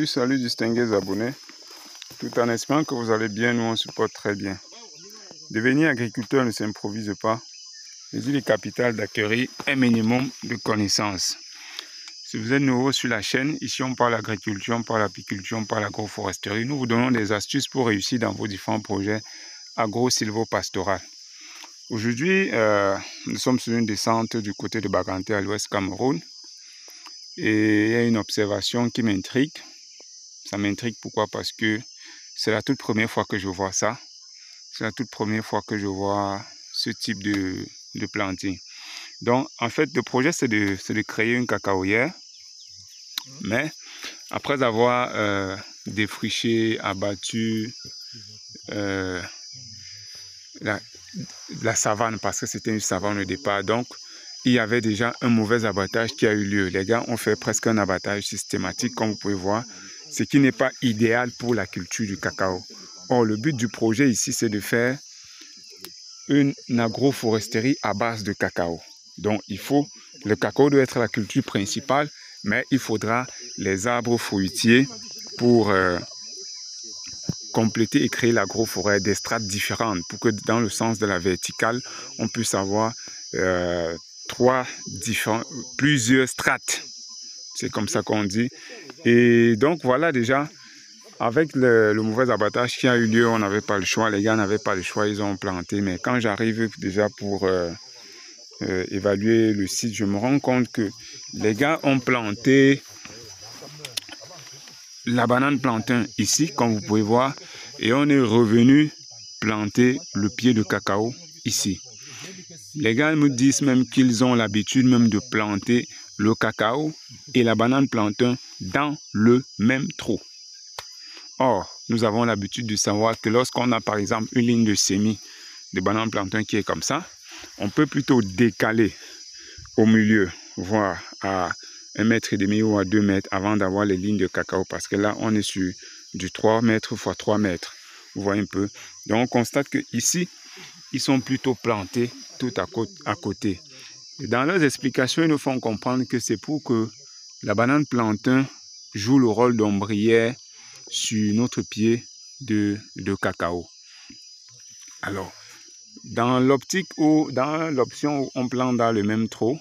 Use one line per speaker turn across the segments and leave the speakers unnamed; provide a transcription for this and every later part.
Salut distingués abonnés, tout en espérant que vous allez bien, nous on se porte très bien. Devenir agriculteur ne s'improvise pas, mais il est capital d'acquérir un minimum de connaissances. Si vous êtes nouveau sur la chaîne, ici on parle agriculture, on parle apiculture, on parle agroforesterie. Nous vous donnons des astuces pour réussir dans vos différents projets agro-silvo-pastoral. Aujourd'hui, nous sommes sur une descente du côté de Baganté à l'ouest Cameroun. Et il y a une observation qui m'intrigue. Ça m'intrigue pourquoi? Parce que c'est la toute première fois que je vois ça. C'est la toute première fois que je vois ce type de planting. Donc, en fait, le projet, c'est de créer une cacaoyère. Mais, après avoir défriché, abattu la savane, parce que c'était une savane au départ, donc, il y avait déjà un mauvais abattage qui a eu lieu. Les gars ont fait presque un abattage systématique, comme vous pouvez voir, ce qui n'est pas idéal pour la culture du cacao. Or, le but du projet ici, c'est de faire une agroforesterie à base de cacao. Donc, le cacao doit être la culture principale, mais il faudra les arbres fruitiers pour compléter et créer l'agroforêt des strates différentes, pour que dans le sens de la verticale, on puisse avoir plusieurs strates. C'est comme ça qu'on dit. Et donc voilà, déjà, avec le mauvais abattage qui a eu lieu, on n'avait pas le choix. Les gars n'avaient pas le choix, ils ont planté. Mais quand j'arrive déjà pour évaluer le site, je me rends compte que les gars ont planté la banane plantain ici, comme vous pouvez voir. Et on est revenu planter le pied de cacao ici. Les gars me disent même qu'ils ont l'habitude même de planter le cacao et la banane plantain dans le même trou. Or, nous avons l'habitude de savoir que lorsqu'on a par exemple une ligne de semis de banane plantain qui est comme ça, on peut plutôt décaler au milieu, voire à 1,5 mètre ou à 2 mètres avant d'avoir les lignes de cacao, parce que là on est sur du 3 mètres x 3 mètres. Vous voyez un peu. Donc on constate que ici ils sont plutôt plantés tout à côté. Et dans leurs explications, ils nous font comprendre que c'est pour que la banane plantain joue le rôle d'ombrière sur notre pied de cacao. Alors, dans l'optique ou dans l'option où on plante dans le même trou,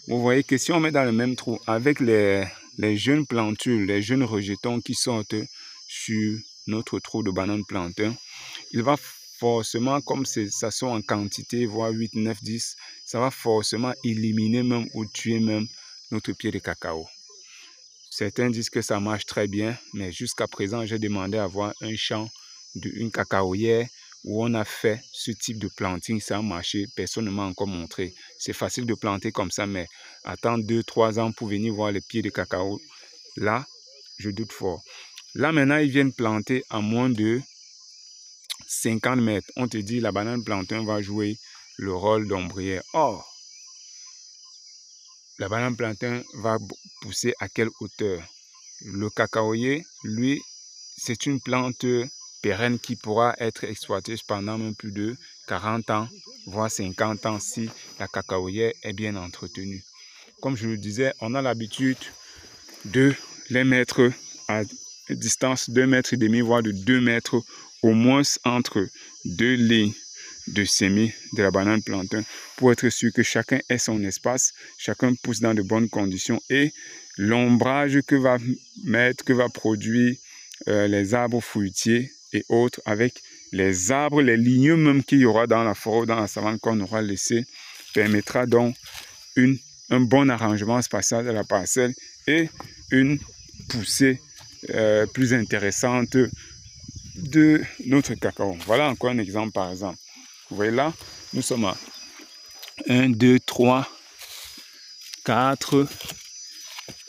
vous voyez que si on met dans le même trou avec les jeunes plantules, les jeunes rejetons qui sortent sur notre trou de banane plantain, il va forcément, comme ça sont en quantité, voire 8, 9, 10, ça va forcément éliminer même ou tuer même notre pied de cacao. Certains disent que ça marche très bien, mais jusqu'à présent, j'ai demandé à voir un champ d'une cacaoyère où on a fait ce type de planting, ça a marché, personne ne m'a encore montré. C'est facile de planter comme ça, mais attendre 2-3 ans pour venir voir les pieds de cacao, là, je doute fort. Là, maintenant, ils viennent planter à moins de 50 mètres. On te dit la banane plantain va jouer le rôle d'ombrière. Or, la banane plantain va pousser à quelle hauteur? Le cacaoyer, lui, c'est une plante pérenne qui pourra être exploitée pendant même plus de 40 ans, voire 50 ans si la cacaoyère est bien entretenue. Comme je le disais, on a l'habitude de les mettre à distance de 1,5 mètre, voire de 2 mètres, au moins entre deux lignes de semis de la banane plantain, pour être sûr que chacun ait son espace, chacun pousse dans de bonnes conditions et l'ombrage que va produire les arbres fruitiers et autres avec les arbres, les lignes même qu'il y aura dans la forêt, dans la savane qu'on aura laissé, permettra donc un bon arrangement spatial de la parcelle et une poussée plus intéressante de notre cacao. Voilà encore un exemple par exemple. Vous voyez là, nous sommes à 1, 2, 3, 4,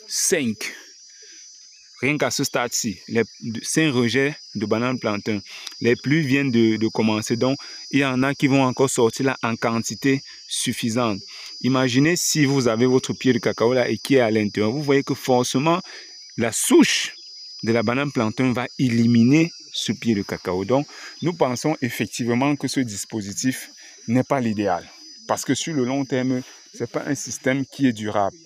5. Rien qu'à ce stade-ci, les 5 rejets de banane plantain. Les pluies viennent de commencer, donc il y en a qui vont encore sortir là en quantité suffisante. Imaginez si vous avez votre pied de cacao là et qui est à l'intérieur. Vous voyez que forcément, la souche de la banane plantain va éliminer ce pied de cacao. Donc, nous pensons effectivement que ce dispositif n'est pas l'idéal. Parce que sur le long terme, ce n'est pas un système qui est durable.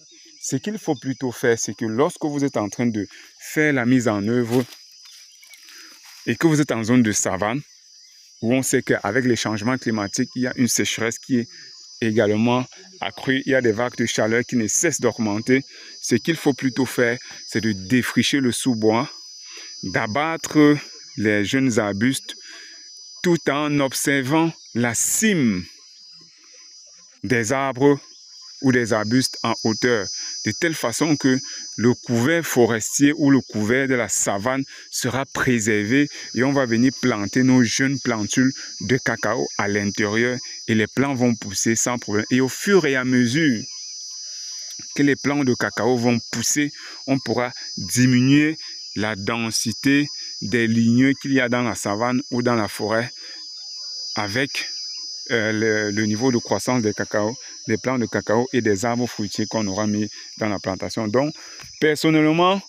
Ce qu'il faut plutôt faire, c'est que lorsque vous êtes en train de faire la mise en œuvre et que vous êtes en zone de savane, où on sait qu'avec les changements climatiques, il y a une sécheresse qui est également accrue, il y a des vagues de chaleur qui ne cessent d'augmenter. Ce qu'il faut plutôt faire, c'est de défricher le sous-bois, d'abattre les jeunes arbustes, tout en observant la cime des arbres ou des arbustes en hauteur, de telle façon que le couvert forestier ou le couvert de la savane sera préservé et on va venir planter nos jeunes plantules de cacao à l'intérieur et les plants vont pousser sans problème. Et au fur et à mesure que les plants de cacao vont pousser, on pourra diminuer la densité des ligneux qu'il y a dans la savane ou dans la forêt avec le niveau de croissance des cacao, des plants de cacao et des arbres fruitiers qu'on aura mis dans la plantation. Donc, personnellement,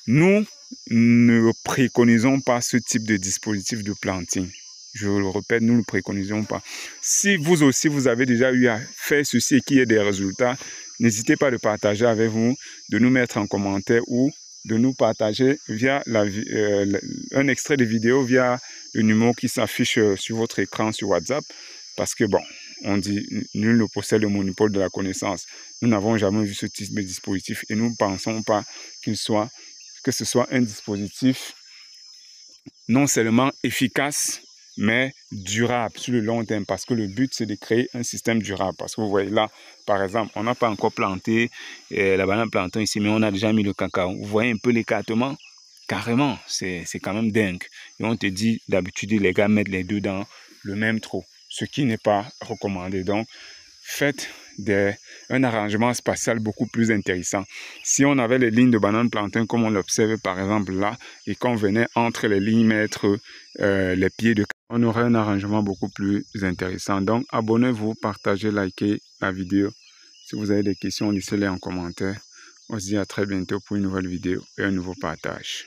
nous ne préconisons pas ce type de dispositif de planting. Je le répète, nous ne le préconisons pas. Si vous aussi, vous avez déjà eu à faire ceci et qu'il y ait des résultats, n'hésitez pas à partager avec vous, de nous mettre en commentaire ou de nous partager via un extrait de vidéo via le numéro qui s'affiche sur votre écran sur WhatsApp. Parce que, bon, on dit, nul ne possède le monopole de la connaissance. Nous n'avons jamais vu ce type de dispositif et nous ne pensons pas que ce soit un dispositif non seulement efficace, mais durable sur le long terme. Parce que le but, c'est de créer un système durable. Parce que vous voyez là, par exemple, on n'a pas encore planté la banane plantain ici, mais on a déjà mis le cacao. Vous voyez un peu l'écartement? Carrément, c'est quand même dingue. Et on te dit, d'habitude, les gars mettent les deux dans le même trou, ce qui n'est pas recommandé. Donc, faites un arrangement spatial beaucoup plus intéressant. Si on avait les lignes de banane plantain comme on l'observe par exemple là, et qu'on venait entre les lignes mettre les pieds de cacao, on aurait un arrangement beaucoup plus intéressant. Donc, abonnez-vous, partagez, likez la vidéo. Si vous avez des questions, laissez-les en commentaire. On se dit à très bientôt pour une nouvelle vidéo et un nouveau partage.